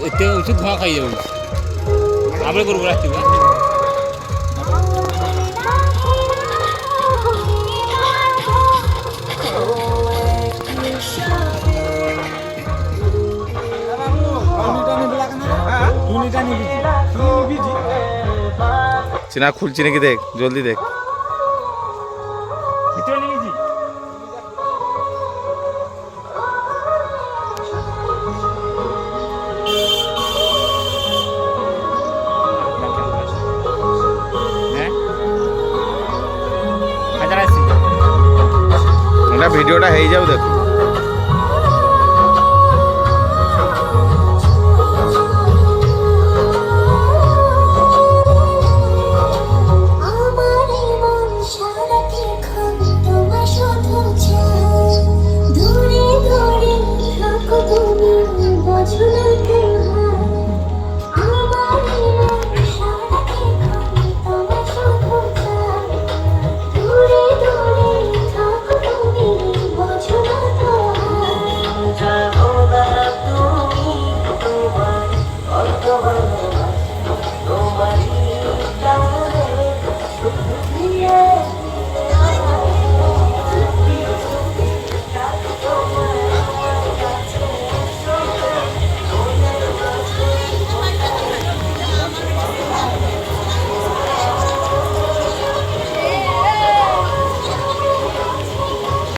এতে ওষুধ ধোঁয়া খাই যাবো আমরা করবো রাখছি চিনা খুলছি নাকি দেখ, জলদি দেখ। ভিডিওটা হয়ে যাও দেখো।